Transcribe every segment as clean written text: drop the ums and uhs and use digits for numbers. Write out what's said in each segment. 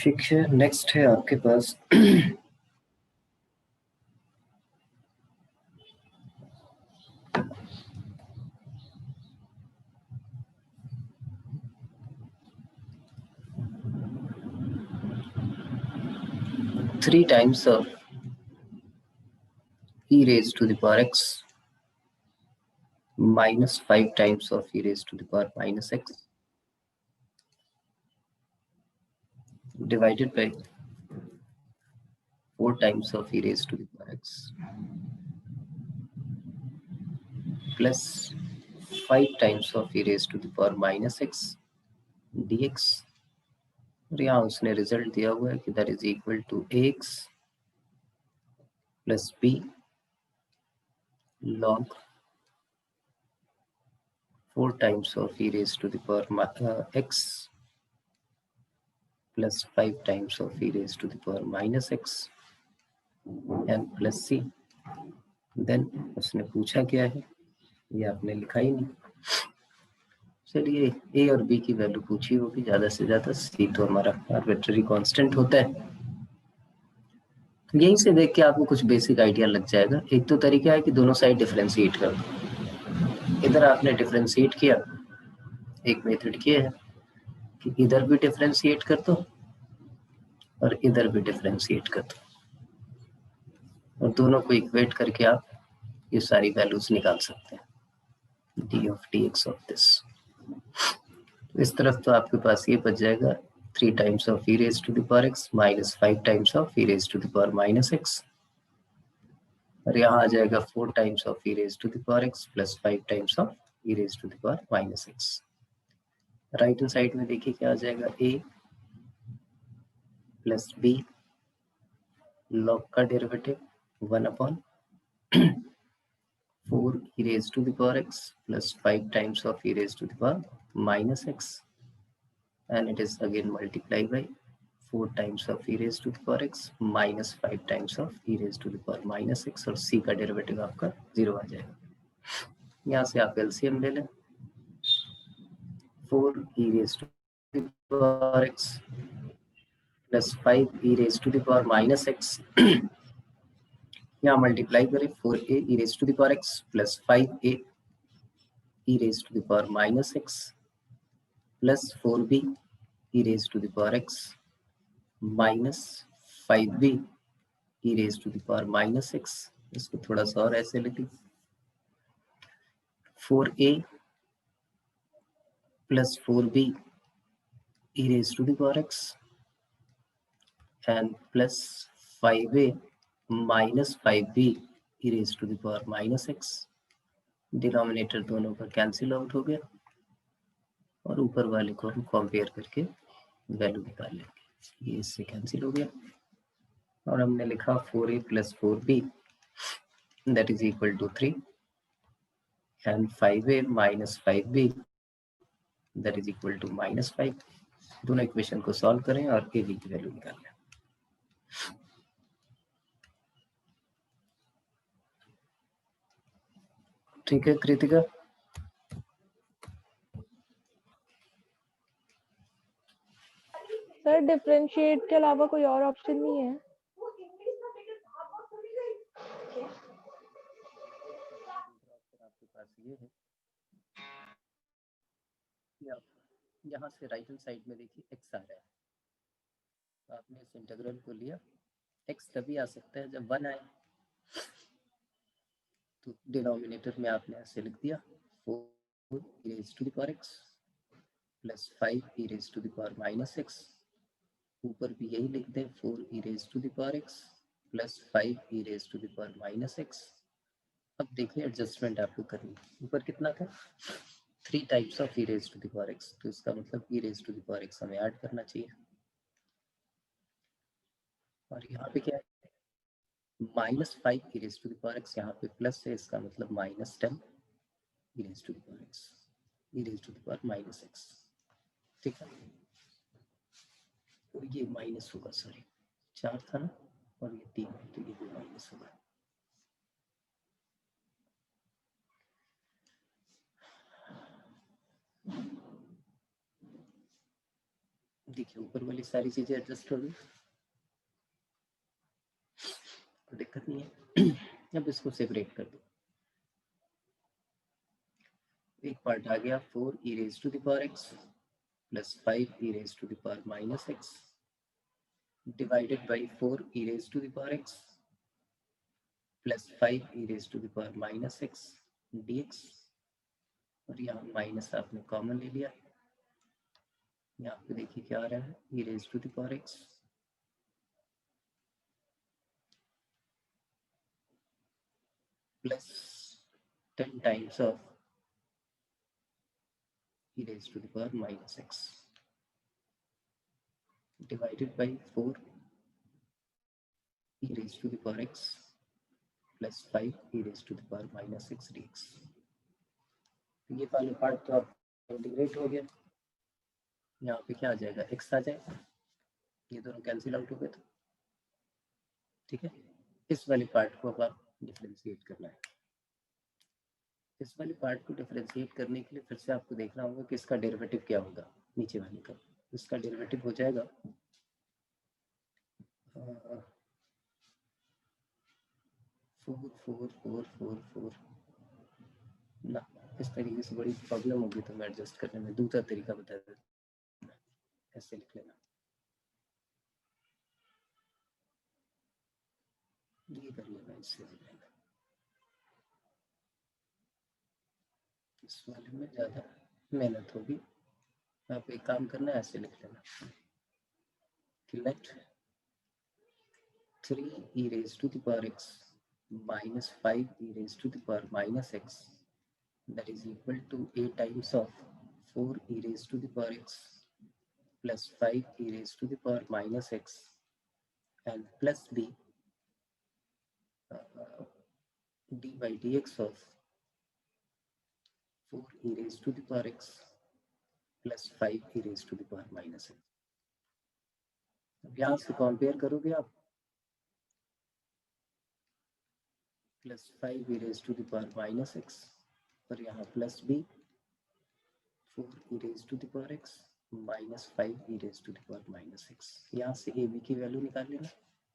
ठीक है, नेक्स्ट है आपके पास three times of e raised to the power x minus 5 times of e raised to the power minus x divided by 4 times of e raised to the power x plus 5 times of e raised to the power minus x dx। और यहाँ उसने result दिया हुआ है कि that is equal to ax plus b log 4 times of e raised to the power x plus 5 times of e raised to the power minus x and plus c। Then उसने पूछा क्या है, ये आपने लिखा ही नहीं। चलिए ए और बी की वैल्यू पूछी होगी, ज्यादा से ज्यादा सी तो हमारा आर्बिट्ररी कांस्टेंट होता है। यहीं से देख के आपको कुछ बेसिक आइडिया लग जाएगा। एक तो तरीका है कि दोनों साइड डिफरेंशिएट कर दो। इधर आपने डिफरेंशिएट किया, एक मेथड ये है कि इधर भी डिफरेंशिएट कर दो और इधर भी डिफरेंशिएट कर दो, और दोनों को इक्वेट करके आप ये सारी वैल्यूज निकाल सकते हैं D of D x of this. इस तरफ तो आपके पास ये बच जाएगा 3 times of e raised to the power x minus 5 times of e raised to the power minus x, और यहाँ आ जाएगा 4 times of e raised to the power x plus 5 times of e raised to the power minus x। Right hand side में देखिए क्या आ जाएगा, a plus b log का derivative 1 upon 4 e raised to the power x plus 5 times of e raised to the power minus x, and it is again multiplied by 4 times of e raised to the power x minus 5 times of e raised to the power minus x, और c का derivative आपका 0 आ जाएगा। यहाँ से आप LCM ले लें, 4 e raised to the power x plus 5 e raised to the power minus x यहाँ मल्टीप्लाई करें 4a e raised to the power x plus 5a e raised to the power minus x plus 4b e raised to the power x minus 5b e raised to the power minus x। इसको थोड़ा सा और ऐसे लिखिए, 4a plus 4b e raised to the power x and plus 5a minus 5b e raised to the power minus x। Denominator दोनों का cancel out हो गया, और ऊपर वाले को हम कंपेयर करके वैल्यू निकाल लेंगे। ये इससे कैंसिल हो गया, और हमने लिखा 4a plus 4b that is equal to 3 and 5a minus 5b that is equal to minus 5। दोनों इक्वेशन को सॉल्व करें और a b की वैल्यू निकाल लें। ठीक है कृतिका, सर डिफरेंशिएट के अलावा कोई और ऑप्शन नहीं है? आपके पास ये है कि आप यहाँ से राइट हैंड साइड में देखिए x आ रहा है, तो आपने इस इंटीग्रल को लिया। x तभी आ सकता है जब 1 आए, तो डिनोमिनेटर में आपने ऐसे लिख दिया 4 e raised to the power x plus 5 e raised to the power minus x। ऊपर भी यही लिख दें 4 e raised to the power x plus 5 e raised to the power minus x। अब देखिए एडजस्टमेंट आपको करनी है। ऊपर कितना था, 3 types of e raised to the power x, तो इसका मतलब e raised to the power x हमें ऐड करना चाहिए। और यहाँ पे क्या है, minus 5 e raised to the power x, यहाँ पे प्लस है, इसका मतलब minus 10 e raised to the power x e raised to the power minus x। ठीक है, तो ये माइनस होगा, सॉरी 4 था ना, और ये 3, तो ये भी माइनस होगा। देखिए ऊपर वाली सारी चीजें एडजस्ट हो गई, तो दिक्कत नहीं है। अब इसको सेपरेट कर दो। एक पार्ट आ गया 4 e raised to the power x plus 5 e raised to the power minus x divided by 4 e raised to the power x plus 5 e raised to the power minus x dx, और यहाँ minus आपने common ले लिया। यहाँ पे देखिए क्या आ रहा है, e raised to the power x plus 10 times of e raised to the power minus x divided by 4 e raised to the power x plus 5 e raised to the power minus x dx। ये वाला part तो आप integrate हो गया। यहाँ पे क्या आ जाएगा, x आ जाएगा, ये दोनों कैंसिल आउट हो गए। तो ठीक है, इस वाले पार्ट को अब आप डिफरेंशिएट करना है। इस वाले पार्ट को डिफरेंशिएट करने के लिए फिर से आपको देखना होगा कि इसका डेरिवेटिव क्या होगा नीचे वाले का। इसका डेरिवेटिव हो जाएगा 4 4 4 4 4 ना, इस तरीके से बड़ी प्रॉब्लम होगी तो मैं एडजस्ट करने में दूसरा तरीका बता देता, ऐसे लिख लेना, ये कर लेना, इससे हो जाएगा। इस वाले में ज़्यादा मेहनत होगी, आप एक काम करना है, ऐसे लिख लेना कि late 3 e raised to the power x minus 5 e raised to the power minus x that is equal to a times of 4 e raised to the power x plus 5 e raised to the power minus x and plus b d by dx of 4 e raised to the power x plus 5 e raised to the power minus x। अब यहाँ से compare करोगे आप, plus 5 e raised to the power minus x और यहाँ plus b 4 e raised to the power x minus 5 e raised to the power minus x। यहाँ से a b की वैल्यू निकाल लेना,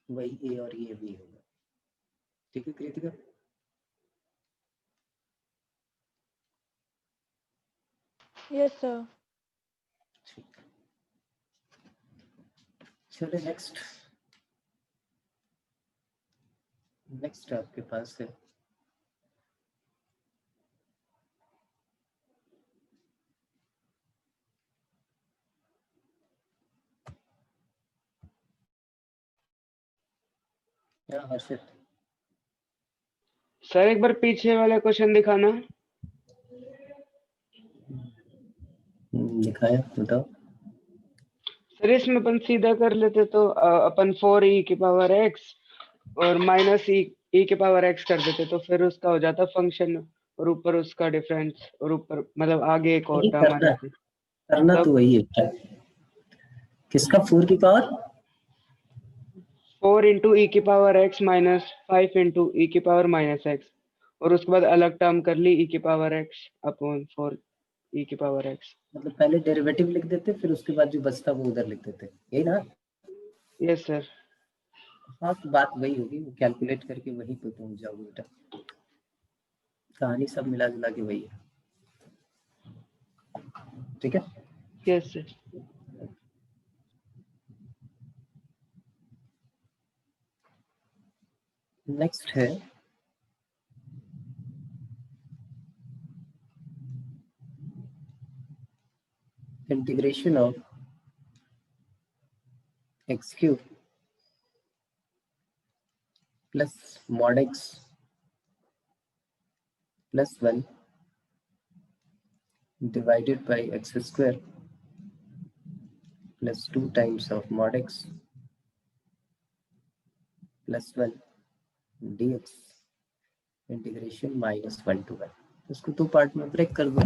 वही a और ये b होगा। ठीक है कृतिका? Yes sir. ठीक, चलिए नेक्स्ट आपके पास है क्या हर्षित? सर एक बार पीछे वाला क्वेश्चन दिखाना। दिखाया, बताओ। सर इसमें अपन सीधा कर लेते तो अपन 4e की पावर x और माइनस e की पावर x कर देते तो फिर उसका हो जाता फंक्शन और ऊपर उसका डिफरेंस और ऊपर मतलब आगे एक और टर्म आ जाती। करना तो वही है। किसका 4 की पावर 4 इंटू ई की पावर x माइनस 5 इंटू ई की पावर माइनस x और उसके बाद अलग टर्म कर ली e की पावर x अपॉन 4 e की पावर x। मतलब पहले डेरिवेटिव लिख देते फिर उसके बाद जो बचता वो उधर लिख देते, यही ना? Yes sir. हाँ तो बात वही होगी, वो कैलकुलेट करके वही पे पहुंच जाओगे बेटा। कहानी सब मिला जुला के वही है। ठीक है? Yes sir. नेक्स्ट है integration of x cube plus mod x plus 1 divided by x square plus 2 times of mod x plus 1 dx integration -1 to 1। इसको दो पार्ट में ब्रेक कर दो।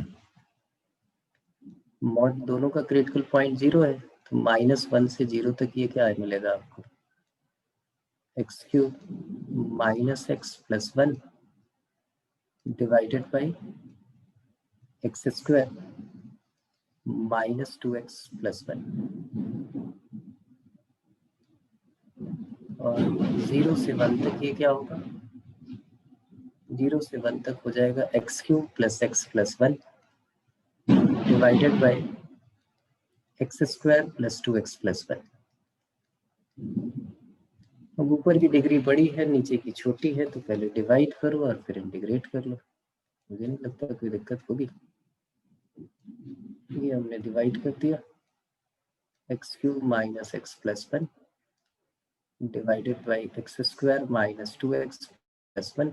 मॉड दोनों का क्रिटिकल पॉइंट 0 है तो -1 से 0 तक ये क्या मिलेगा आपको, x cube minus X plus 1 divided by X square -2x plus 1। और 0 से 1 तक ये क्या होगा, 0 से 1 तक हो जाएगा x cube plus x plus 1 divided by X square plus 2x plus 1। अब ऊपर की डिग्री बड़ी है नीचे की छोटी है, तो पहले डिवाइड करो और फिर इंटीग्रेट कर लो, मुझे नहीं लगता कोई दिक्कत होगी। ये हमने डिवाइड कर दिया, X cube minus X plus 1 divided by X square minus 2x plus 1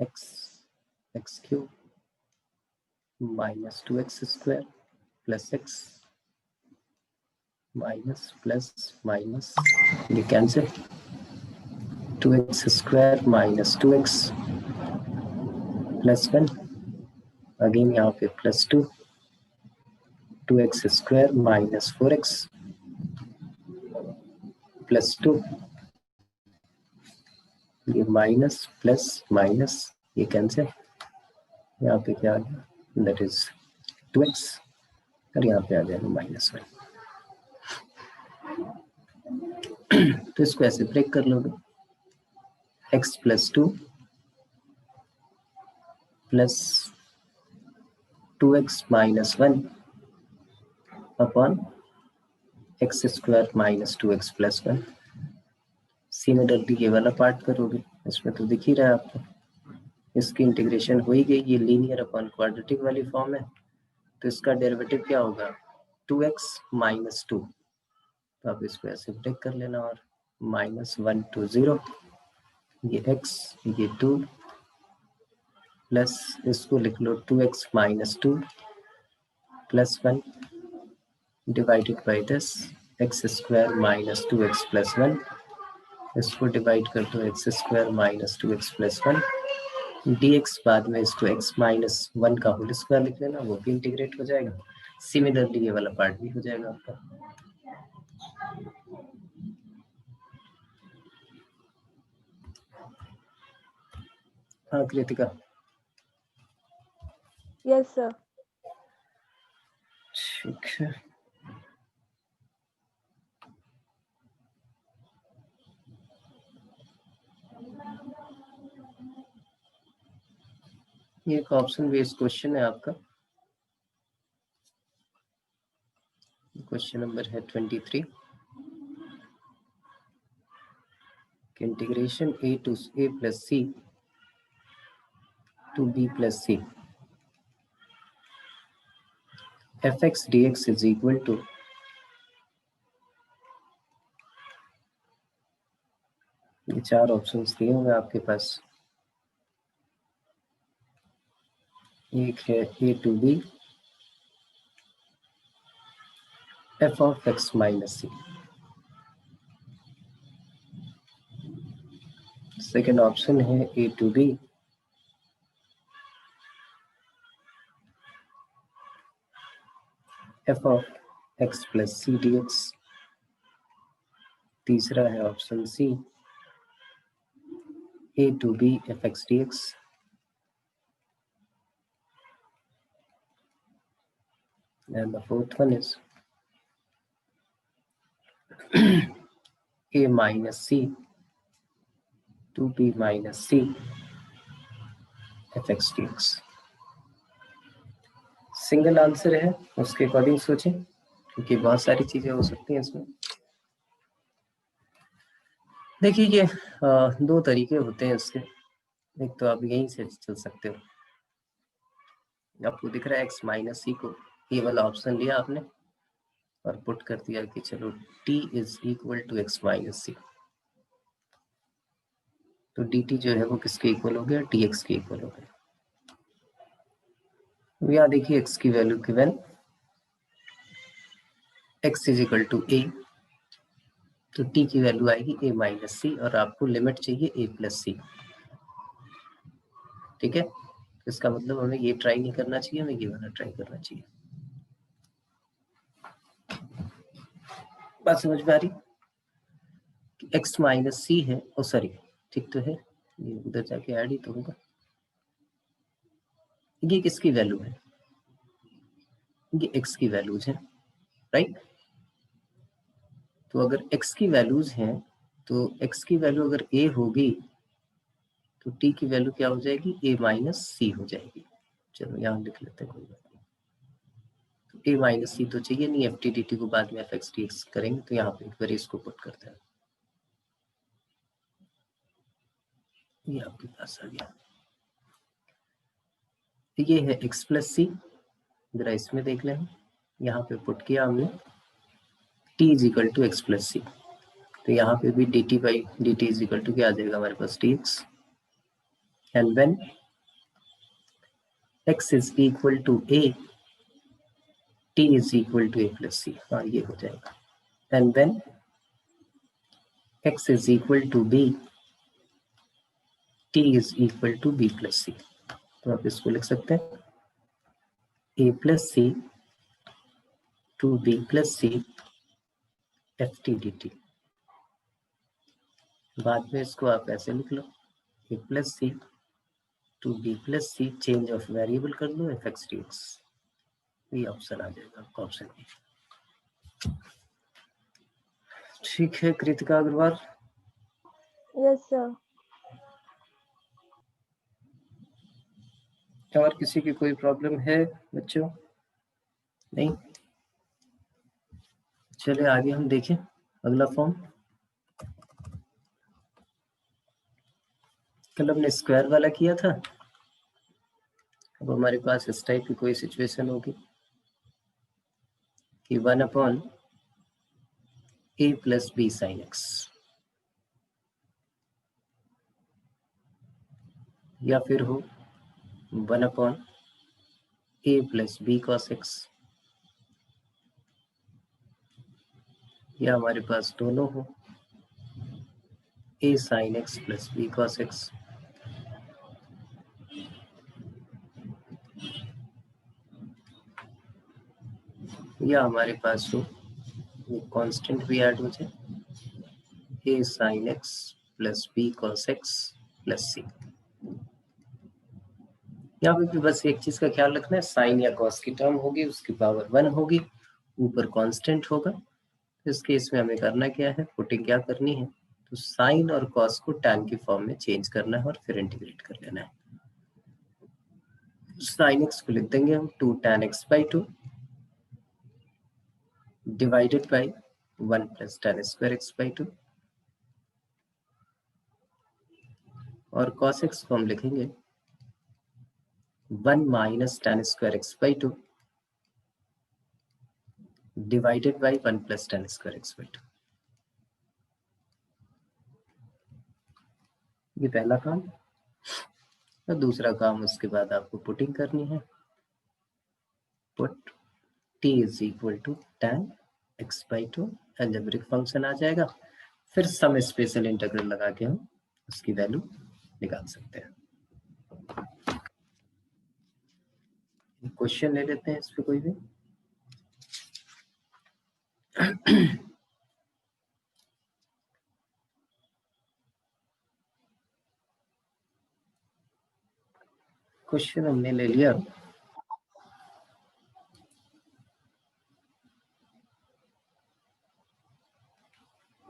X cube minus 2x square plus x minus plus minus ये cancel, 2x square minus 2x plus 1 again यहाँ पे plus 2 2x square minus 4x plus 2 ये minus plus minus ये cancel, यहाँ पे क्या आ गया that is 2x और यहाँ पे आ जाएगा माइनस 1। तो इसको ऐसे ब्रेक कर लोगे, x plus 2 plus 2x minus 1 upon x square minus 2x plus 1। Similarly ये वाला पार्ट करोगे, इसमें तो दिख ही रहा है आपको, इसकी इंटीग्रेशन हो ही गई, ये लीनियर अपॉन क्वाड्रेटिक वाली फॉर्म है, तो इसका डेरिवेटिव क्या होगा 2x माइनस 2, तो आप इसको ऐसे ब्रेक कर लेना और माइनस 1 to 0 ये x ये 2 प्लस इसको लिख लो 2x minus 2 plus 1 divided by this x square minus 2x plus 1, इसको डिवाइड कर दो x square minus 2x plus 1 dx, बाद में इसको x माइनस 1 का होल स्क्वायर लिख लेना, वो भी इंटीग्रेट हो जाएगा। सिमिलरली ये वाला पार्ट भी हो जाएगा आपका। हाँ कृतिका। Yes, sir. ठीक है, ये एक ऑप्शन बेस्ड क्वेश्चन है आपका, क्वेश्चन नंबर है 23, integration a to a plus c to b plus c fx dx is equal to ये 4 ऑप्शंस दिए होंगे आपके पास, एक है a to b f of x minus c, second option है a to b f of x plus c dx, तीसरा है option C a to b fx dx, and the fourth one is a minus c to b minus c fx dx। Single answer है उसके according सोचें, क्योंकि बहुत सारी चीजें हो सकती हैं इसमें। देखिए ये 2 तरीके होते हैं इसके, एक तो आप यहीं से चल सकते हो, आपको दिख रहा है x माइनस सी को, ये वाला ऑप्शन लिया आपने और पुट कर दिया कि चलो t is equal to x minus C, तो dt जो है वो किसके इक्वल हो गया, dx के इक्वल हो गया। यहाँ देखिए x की value given x is equal to a, तो t की वैल्यू आएगी a माइनस सी और आपको लिमिट चाहिए a प्लस सी, ठीक है। इसका मतलब हमें ये ट्राई नहीं करना चाहिए, हमें ये वाला ट्राई करना चाहिए। बात समझ में आ रही, x माइनस सी है, ओ सॉरी ठीक तो है, ये उधर जाके ऐड ही तो होगा, ये किसकी वैल्यू है, ये x की वैल्यूज है, राइट। तो अगर x की वैल्यूज हैं तो x की वैल्यू अगर a होगी तो t की वैल्यू क्या हो जाएगी, a माइनस सी हो जाएगी। चलो यहाँ लिख लेते हैं, कोई बात नहीं। तो a माइनस सी तो चाहिए नहीं, एफ टी डी टी को बाद में एफ एक्स टी एक्स करेंगे, तो यहाँ पे एक बार इसको पुट करते हैं, ये आपके पास आ गया। ये है x प्लस सी, जरा इसमें देख लें, यहाँ पे पुट किया हमने t is equal to X plus C, तो यहाँ पे भी D T by D T is equal to क्या आ जाएगा हमारे पास, T X, and when x is equal to a, t is equal to a plus C, हाँ ये हो जाएगा, and when x is equal to b, t is equal to b plus C. तो आप इसको लिख सकते हैं a plus c to b plus c f t d t. बाद में इसको आप ऐसे लिख लो, a plus c to b plus c, change of variable कर लो एफ एक्स टी एक्स, ये ऑप्शन आ जाएगा आपका, ऑप्शन बी। ठीक है कृतिका अग्रवाल। Yes, sir. और किसी की कोई प्रॉब्लम है बच्चों? नहीं, चलिए आगे हम देखें अगला फॉर्म। कल हमने स्क्वायर वाला किया था, अब हमारे पास इस टाइप की कोई सिचुएशन होगी कि 1 upon a plus b sine x, या फिर हो 1 upon a plus B cos x, या हमारे पास दोनों हो a sine x plus B cos x, या हमारे पास हो ये कांस्टेंट भी ऐड हो जाए a sine x plus B cos X plus C. यहाँ पे भी बस एक चीज का ख्याल रखना है, साइन या कॉस की टर्म होगी उसकी पावर 1 होगी, ऊपर कांस्टेंट होगा। इस केस में हमें करना क्या है, पुटिंग क्या करनी है, तो साइन और कॉस को टैन की फॉर्म में चेंज करना है और फिर इंटीग्रेट कर लेना है। साइन एक्स को लिख देंगे हम 2 tan x by 2 divided by 1 plus tan square x by 2, और cos x को हम लिखेंगे 1 minus tan square x by 2 divided by 1 plus tan square x by 2। ये पहला काम। और दूसरा काम उसके बाद आपको पुटिंग करनी है, put t is equal to tan x by 2, algebraic function आ जाएगा, फिर सम स्पेशल इंटीग्रल लगा के हम उसकी वैल्यू निकाल सकते हैं। क्वेश्चन ले लेते हैं इस पे कोई भी। क्वेश्चन हमने ले लिया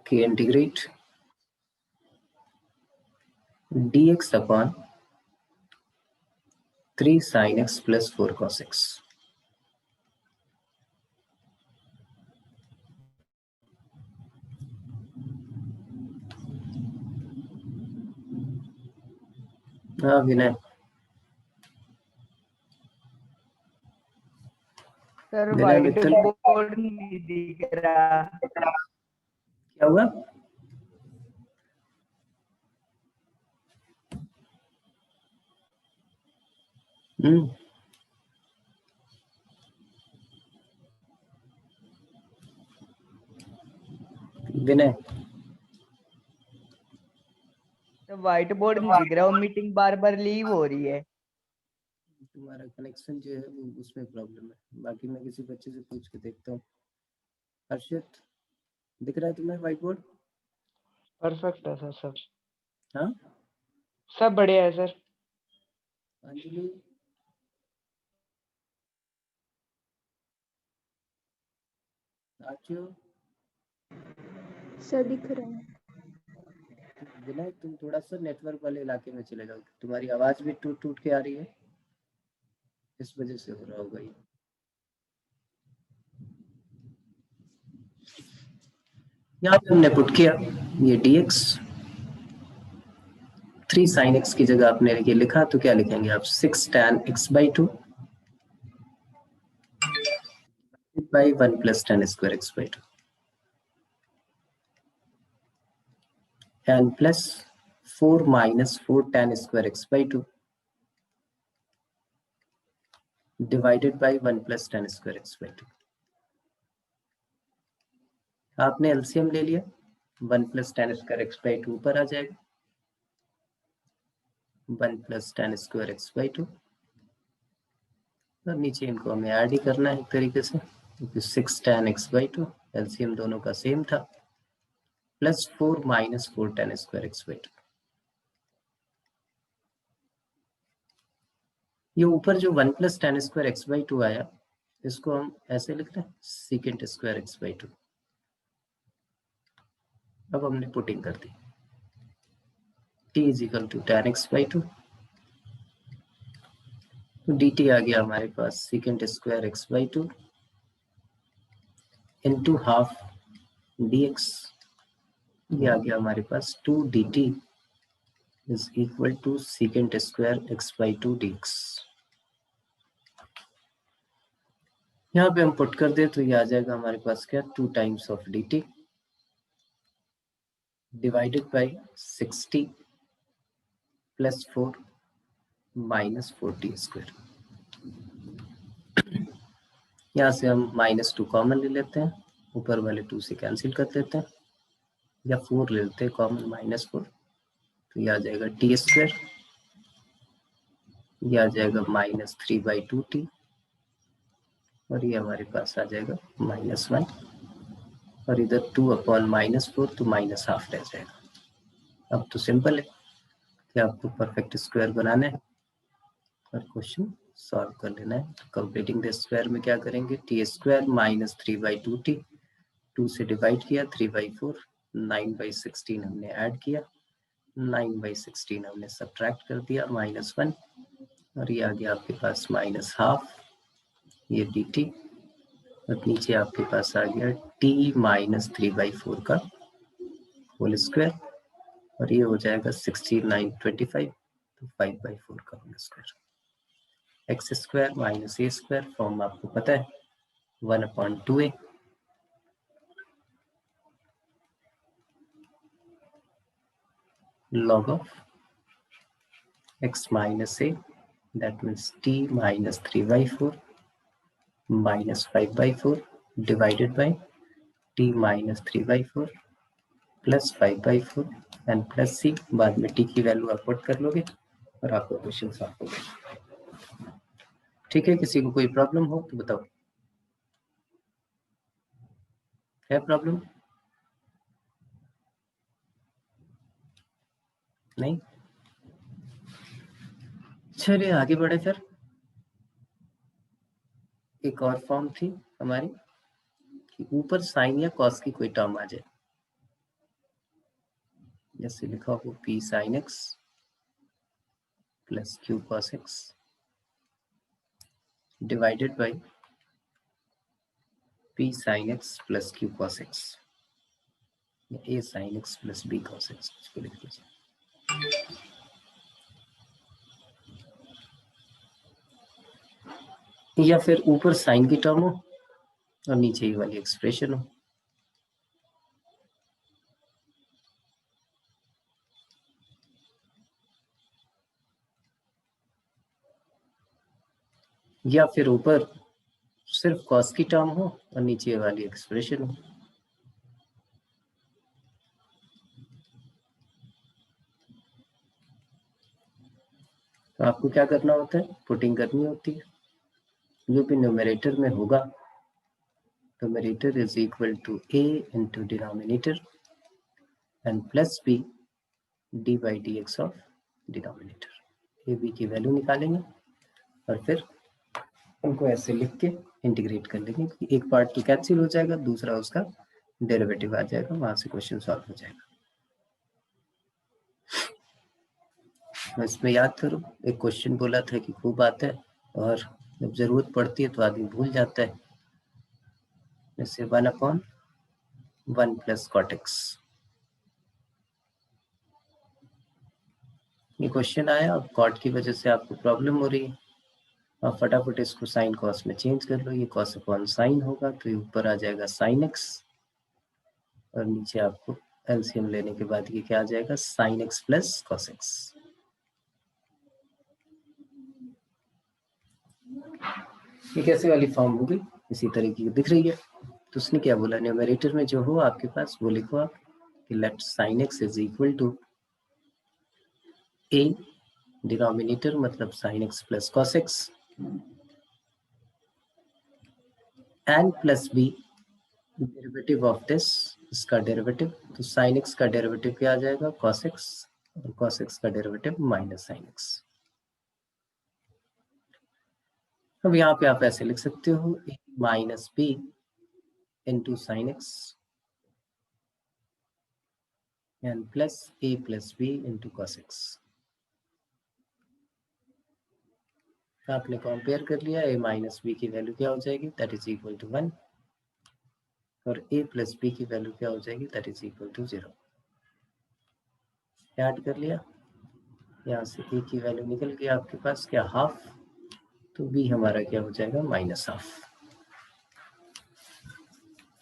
कि integrate dx upon 3 sin x plus 4 cos x। हाँ विनय, सर विनय व्हाइट मित्तल, बोर्ड नहीं दिख रहा। क्या हुआ? विनय, तो व्हाइट बोर्ड नहीं दिख रहा, वो मीटिंग बार बार लीव हो रही है। तुम्हारा कनेक्शन जो है वो उसमें प्रॉब्लम है, बाकी मैं किसी बच्चे से पूछ के देखता हूँ। हर्षित, दिख रहा है तुम्हें व्हाइट बोर्ड? परफेक्ट है सर, सब हाँ सब बढ़िया है सर। अंजलि, साथियों, सर दिख रहे हैं। विनय तुम थोड़ा सा नेटवर्क वाले इलाके में चले जाओ, तुम्हारी आवाज भी टूट टूट के आ रही है, इस वजह से हो रहा होगा ये। यहाँ पे हमने पुट किया ये dx, 3 sin x की जगह आपने ये लिखा तो क्या लिखेंगे आप, 6 tan x/2 by 1 plus tan square x/2 and plus 4 minus 4 tan square x/2 divided by 1 plus tan square x/2। आपने एलसीएम ले लिया, 1 plus tan square x/2 ऊपर आ जाएगा, 1 plus tan square x/2 और नीचे इनको हमें ऐड ही करना है एक तरीके से, क्योंकि 6 tan x/2 एलसीएम दोनों का सेम था, plus 4 minus 4 tan square x/2। ये ऊपर जो 1 plus tan square x/2 आया, इसको हम ऐसे लिख रहे हैं secant square x/2। अब हमने पुटिंग कर दी, t is equal to tan x/2, तो dt आ गया हमारे पास secant square x/2 into half dx, ये आ गया हमारे पास 2 dt is equal to secant square x/2 dx। यहाँ पे हम पुट कर दे तो ये आ जाएगा हमारे पास क्या, 2 times of dt divided by 60 plus 4 minus 4t square। यहाँ से हम -2 कॉमन ले लेते हैं, ऊपर वाले 2 से कैंसिल कर देते हैं, या 4 ले लेते हैं कॉमन, -4, तो ये आ जाएगा टी स्क्वायर, ये आ जाएगा -3/2t और ये हमारे पास आ जाएगा -1 और इधर 2/-4 तो -½ रह जाएगा। अब तो सिंपल है कि आपको परफेक्ट स्क्वायर बनाना है और क्वेश्चन सॉल्व कर लेना है। तो कंप्लीटिंग द स्क्वायर में क्या करेंगे, टी स्क्वायर -3/2t, 2 से डिवाइड किया, 3/4, 9/16 हमने ऐड किया, 9/16 हमने सब्ट्रैक्ट कर दिया, -1 और ये आ गया आपके पास -½ ये dt और नीचे आपके पास आ गया t -3/4 का होल स्क्वायर और ये हो जाएगा 69/25, तो 5/4 का whole square. X square minus A square form आपको पता है, 1/2a log of x minus a, that means t -3/4 minus 5/4 divided by t -3/4 plus 5/4 and plus c, बाद में t की वैल्यू आप पुट कर लोगे और आपका क्वेश्चन सॉल्व हो गया। ठीक है, किसी को कोई प्रॉब्लम हो तो बताओ, है प्रॉब्लम? नहीं, चलिए आगे बढ़े फिर। एक और फॉर्म थी हमारी कि ऊपर साइन या कॉस की कोई टर्म आ जाए, जैसे लिखा हो p sin x plus q cos x divided by p sin x plus q cos x, a sin x plus b cos x, इसको लिख लीजिए। या फिर ऊपर साइन की टर्म हो और नीचे ही वाली एक्सप्रेशन हो, या फिर ऊपर सिर्फ कॉस की टर्म हो और नीचे वाली एक्सप्रेशन हो। तो आपको क्या करना होता है, पुटिंग करनी होती है। जो भी न्यूमरेटर में होगा, numerator is equal to a into denominator and plus b d/dx of denominator. a b की वैल्यू निकालेंगे और फिर उनको ऐसे लिख के इंटीग्रेट कर लेंगे कि एक पार्ट तो कैंसिल हो जाएगा, दूसरा उसका डेरिवेटिव आ जाएगा, वहां से क्वेश्चन सॉल्व हो जाएगा। तो इसमें याद करो, एक क्वेश्चन बोला था कि खूब आता है और जब जरूरत पड़ती है तो आदमी भूल जाता है। जैसे 1/1 प्लस कॉट एक्स, ये क्वेश्चन आया, अब कॉट की वजह से आपको प्रॉब्लम हो रही है, आप फटाफट इसको साइन कॉस में चेंज कर लो, ये कॉस अपॉन साइन होगा, तो ये ऊपर आ जाएगा साइन एक्स और नीचे आपको एलसीएम लेने के बाद ये क्या आ जाएगा, sine x plus cos x. ये कैसे वाली फॉर्म होगी, इसी तरीके की दिख रही है। तो उसने क्या बोला, न्यूमरेटर में जो हो आपके पास वो लिखो आप कि let sine X is equal to A, denominator मतलब sine x plus cos X, and plus B derivative of this, इसका डेरिवेटिव, तो साइन एक्स का डेरिवेटिव क्या आ जाएगा, कॉस एक्स, और कॉस एक्स का डेरिवेटिव माइनस साइन एक्स। अब यहाँ पे आप ऐसे लिख सकते हो A minus B into sine X and plus A plus B into cos X. आपने कंपेयर कर लिया, ए माइनस बी की वैल्यू क्या हो जाएगी, दैट इज इक्वल टू 1, और ए प्लस बी की वैल्यू क्या हो जाएगी, that is equal to 0। Add कर लिया, यहाँ से ए की वैल्यू निकल गई आपके पास क्या, हाफ, तो बी हमारा क्या हो जाएगा, माइनस हाफ।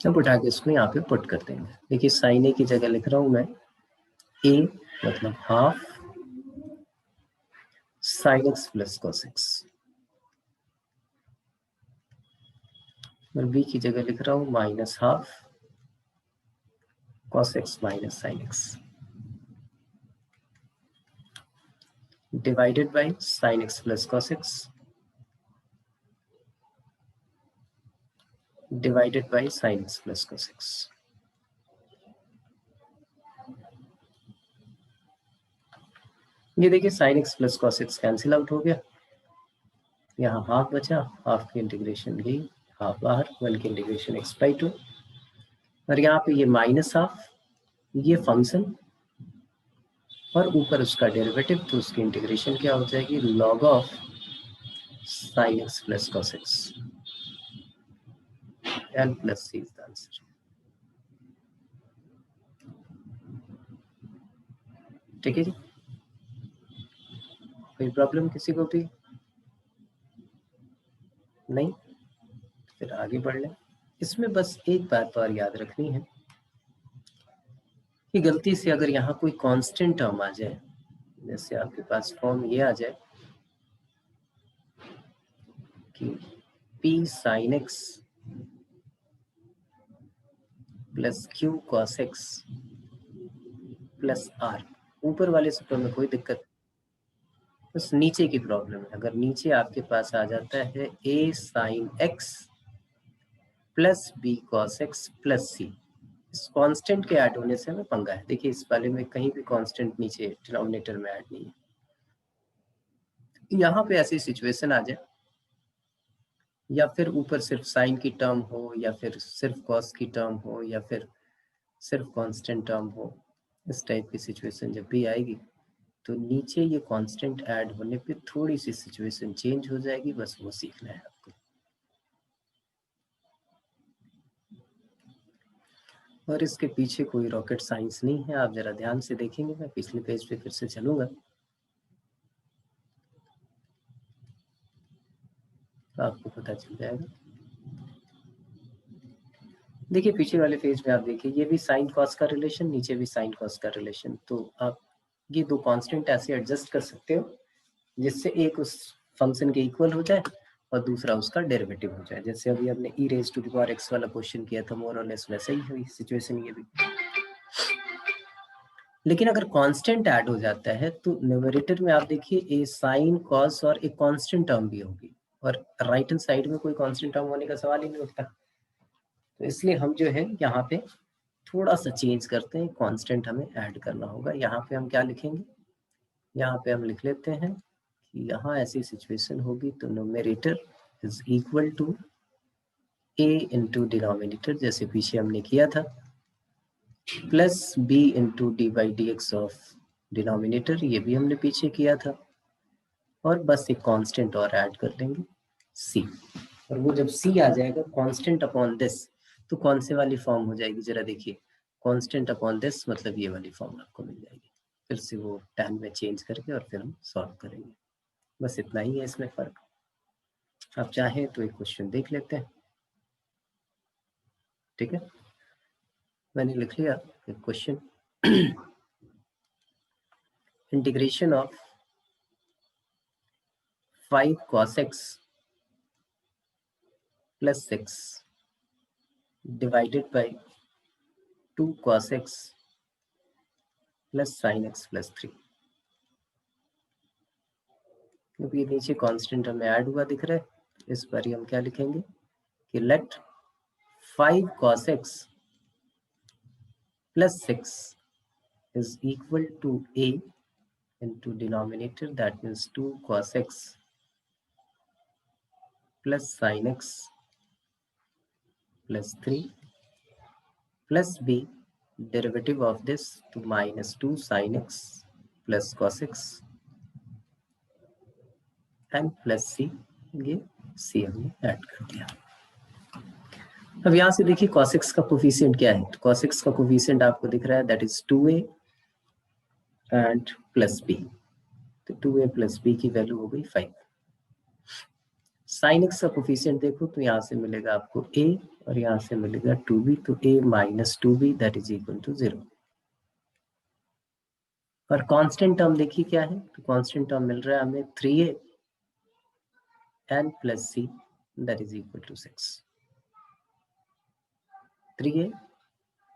अब उठा के इसको यहाँ पे पुट कर देंगे। देखिए साइन ए की जगह लिख रहा हूं मैं ए मतलब half sine x plus cos X, और बी की जगह लिख रहा हूं minus half cos x minus sine x divided by sine x plus cos x divided by sine x plus cos x. ये देखिए sine x plus cos x cancel out हो गया, यहाँ हाफ बचा, हाफ की इंटीग्रेशन भी half बाहर, 1 की इंटीग्रेशन एक्स बाई 2, और यहाँ पे ये माइनस हाफ, ये फंक्शन और ऊपर उसका डेरिवेटिव, तो उसकी इंटीग्रेशन क्या हो जाएगी, log of sine x plus cos x, l plus c is the answer. ठीक है जी, कोई प्रॉब्लम किसी को भी नहीं, फिर आगे बढ़ लें। इसमें बस एक बात और याद रखनी है कि गलती से अगर यहाँ कोई कांस्टेंट टर्म आ जाए, जैसे आपके पास फॉर्म ये आ जाए कि p sin x plus q cos x plus r, ऊपर वाले सूत्र में कोई दिक्कत, बस नीचे की प्रॉब्लम है। अगर नीचे आपके पास आ जाता है a sin x plus b cos x plus c, इस कांस्टेंट के ऐड होने से हमें पंगा है। देखिए इस वाले में कहीं भी कांस्टेंट नीचे डिनोमिनेटर में ऐड नहीं है। यहाँ पे ऐसी सिचुएशन आ जाए, या फिर ऊपर सिर्फ साइन की टर्म हो, या फिर सिर्फ कॉस की टर्म हो, या फिर सिर्फ कांस्टेंट टर्म हो, इस टाइप की सिचुएशन जब भी आएगी तो नीचे ये कांस्टेंट ऐड होने पे थोड़ी सी सिचुएशन चेंज हो जाएगी, बस वो सीखना है आपको। और इसके पीछे कोई रॉकेट साइंस नहीं है, आप जरा ध्यान से देखेंगे, मैं पिछले पेज पे फिर से चलूंगा तो आपको पता चल जाएगा। देखिए पीछे वाले पेज में आप देखिए, ये भी साइन कॉस का रिलेशन, नीचे भी साइन कॉस का रिलेशन, तो आप ये दो कांस्टेंट ऐसे एडजस्ट कर सकते हो जिससे एक उस फंक्शन के इक्वल हो जाए और दूसरा उसका डेरिवेटिव हो जाए। जैसे अभी हमने e raise to the power x वाला क्वेश्चन किया था, मोर और लेस वैसा ही हुई सिचुएशन ये भी। लेकिन अगर कांस्टेंट ऐड हो जाता है तो न्यूमरेटर में आप देखिए ए साइन कॉस और एक कांस्टेंट टर्म भी होगी, और राइट हैंड साइड में कोई कांस्टेंट टर्म होने का सवाल ही नहीं उठता। तो इसलिए हम जो है यहाँ पे थोड़ा सा चेंज करते हैं, कांस्टेंट हमें ऐड करना होगा। यहाँ पे हम क्या लिखेंगे, यहाँ पे हम लिख लेते हैं कि यहाँ ऐसी सिचुएशन होगी तो numerator is equal to a into denominator, जैसे पीछे हमने किया था plus B into d by d x of denominator, ये भी हमने पीछे किया था, और बस एक कांस्टेंट और ऐड कर देंगे सी। और वो जब सी आ जाएगा कांस्टेंट अपॉन दिस, तो कौन से वाली फॉर्म हो जाएगी जरा देखिए, कांस्टेंट अपॉन दिस मतलब ये वाली फॉर्म आपको मिल जाएगी। फिर से वो tan में चेंज करके और फिर हम सॉल्व करेंगे। बस इतना ही है इसमें फर्क। आप चाहें तो एक क्वेश्चन देख लेते हैं, ठीक है। मैंने लिख लिया एक question, integration of 5 cos x plus 6 divided by 2 cos x plus sin x plus 3। क्योंकि नीचे कांस्टेंट हमें ऐड हुआ दिख रहा है, इस पर ही हम क्या लिखेंगे कि late 5 cos x plus 6 is equal to a into denominator, that means 2 cos x plus sin x plus 3 plus b derivative of this to minus 2 sin x plus cos x and plus C, ये C हमने add कर दिया। अब यहाँ से देखिए cos x का coefficient क्या है, तो cos x का कोफिशिएंट आपको दिख रहा है, that is 2a and plus b, तो 2a प्लस b की वैल्यू हो गई 5। sin x का कोफिशिएंट देखो तो यहाँ से मिलेगा आपको a और यहाँ से मिलेगा 2b, तो a minus 2b that is equal to 0। और कांस्टेंट टर्म देखिए क्या है, तो कांस्टेंट टर्म मिल रहा है हमें 3a and plus c that is equal to 6। 3a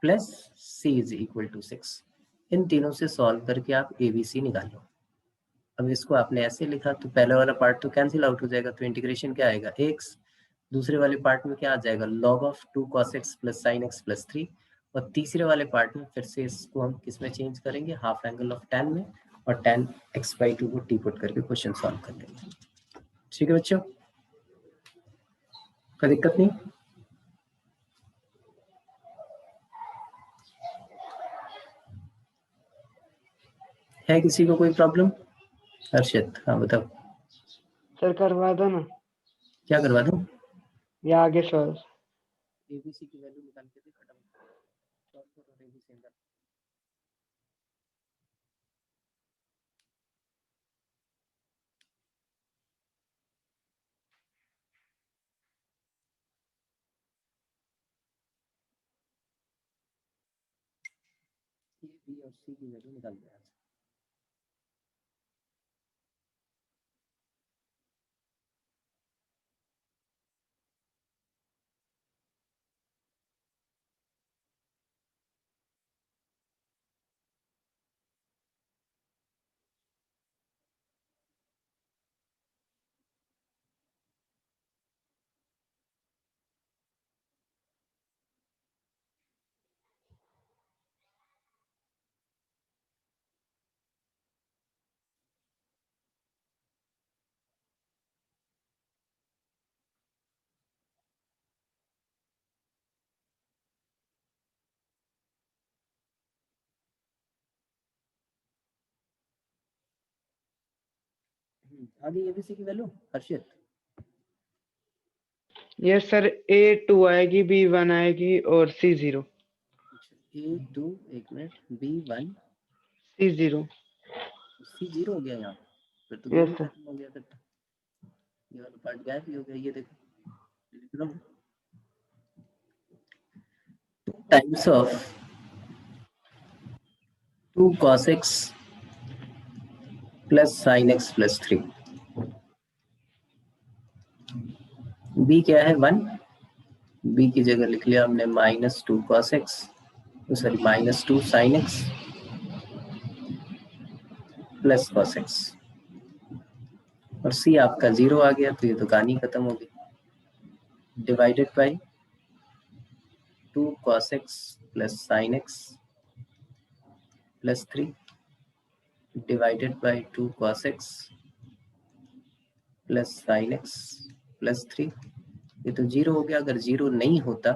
plus c is equal to 6। इन तीनों से सॉल्व करके आप ABC निकाल लो। अब इसको आपने ऐसे लिखा तो पहले वाला पार्ट तो कैंसिल आउट हो जाएगा, तो इंटीग्रेशन क्या आएगा x, दूसरे वाले पार्ट में क्या आ जाएगा log of 2 cos x plus sin x plus 3, और तीसरे वाले पार्ट में फिर से इसको हम किस में चेंज करेंगे, हाफ एंगल ऑफ tan में, और tan x/2 को टी पुट करके क्वेश्चन सॉल्व कर लेंगे। ठीक है बच्चों, कोई दिक्कत नहीं? है किसी को कोई प्रॉब्लम? हर्षित, हाँ बताओ। सर करवा दो ना, क्या करवा दूं? या आगे सवाल। ABC की वैल्यू निकाल के दे, खत्म सॉल्व करो ABC अंदर। ए बी और सी की वैल्यू निकाल दो। आगे ABC की value Harshit. Yes sir, A 2 आएगी, B 1 आएगी और C 0। A2 एक मिनट, B1 C 0। C 0 हो गया यहाँ, फिर तो यस गेम सर। खत्म हो गया, फिर तो ये वाला पार्ट गायब ही हो गया। ये देखो लिख रहा हूँ, 2 times of 2 cos x plus sin x plus 3। B क्या है 1, B की जगह लिख लिया हमने minus 2 cos x, sorry minus 2 sin x plus cos x, और C आपका 0 आ गया, तो ये तो कहानी खत्म हो गई। Divided by 2 cos x plus sin x plus 3 divided by 2 cos x plus sin x plus 3। ये तो 0 हो गया, अगर 0 नहीं होता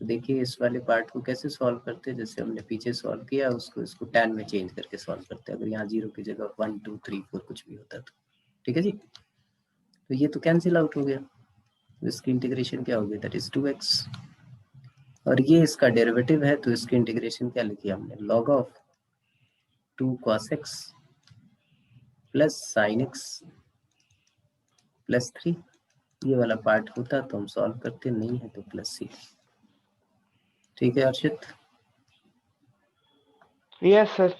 तो देखिए इस वाले पार्ट को कैसे सॉल्व करते हैं, जैसे हमने पीछे सॉल्व किया उसको इसको tan में चेंज करके सॉल्व करते हैं। अगर यहाँ 0 की जगह 1 2 3 4 कुछ भी होता तो ठीक है जी। तो ये तो कैंसिल आउट हो गया, तो इसकी इंटीग्रेशन क्या होगी, दैट इज 2x। और ये इसका डेरिवेटिव है तो इसकी इंटीग्रेशन क्या लिखी हमने, log of 2 cos x plus sin x plus 3। ये वाला पार्ट होता तो हम सॉल्व करते, नहीं है तो प्लस c। ठीक है अर्षित। Yes sir.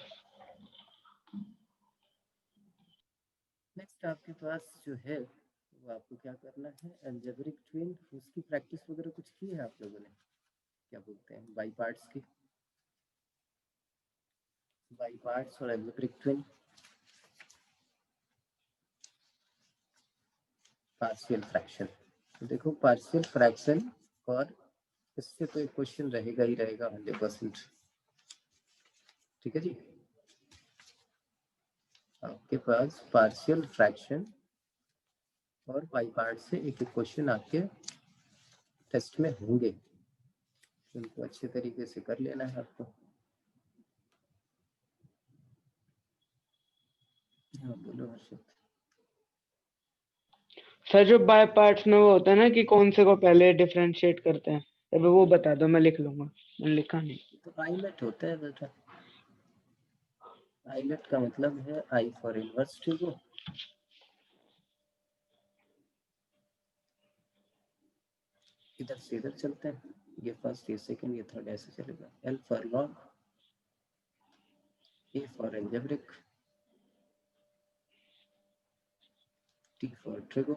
नेक्स्ट आपके पास जो है वो आपको क्या करना है, अलजेब्रिक ट्विन, उसकी प्रैक्टिस वगैरह कुछ की है आप लोगों ने, क्या बोलते हैं, बाई पार्ट्स की, बाई पार्ट्स और अलजेब्रिक ट्विन, पार्शियल फ्रैक्शन। तो देखो पार्शियल फ्रैक्शन और इससे तो एक क्वेश्चन रहेगा ही रहेगा 100%। ठीक है जी, आपके पास पार्शियल फ्रैक्शन और बाई पार्ट से एक एक क्वेश्चन आपके टेस्ट में होंगे, उनको अच्छे तरीके से कर लेना है आपको। हाँ बोलो हर्षित। सर जो बाय पार्ट्स में वो होता है ना कि कौन से को पहले डिफरेंशिएट करते हैं, अब वो बता दो, मैं लिख लूंगा, मैंने लिखा नहीं। तो आईलेट होता है बेटा, आईलेट का मतलब है आई फॉर इनवर्स ट्रिगो, इधर से इधर चलते हैं, ये फर्स्ट ये सेकंड ये थर्ड ऐसे चलेगा। L for log, A for algebraic, T for trigo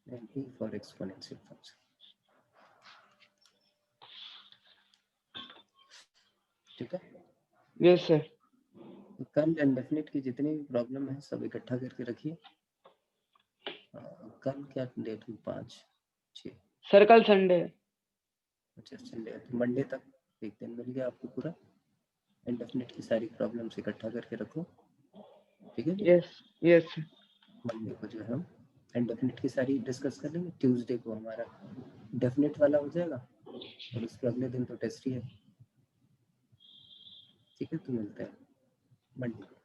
and E for exponential function. ठीक है, यस सर। कल इंडेफिनिट की जितनी भी प्रॉब्लम है सब इकट्ठा करके रखिए। कल क्या डेट है, 5/6। सर कल संडे है। अच्छा संडे, तो मंडे तक एक दिन मिल गया आपको पूरा, इंडेफिनिट की सारी प्रॉब्लम्स इकट्ठा करके रखो। ठीक है जी, यस यस। मंडे को जो है हम इंडेफिनिट की सारी डिस्कस कर लेंगे, ट्यूसडे को हमारा डेफिनेट वाला हो जाएगा और उसके अगले दिन तो टेस्ट ही है। ठीक है, तो मिलते हैं मंडे को।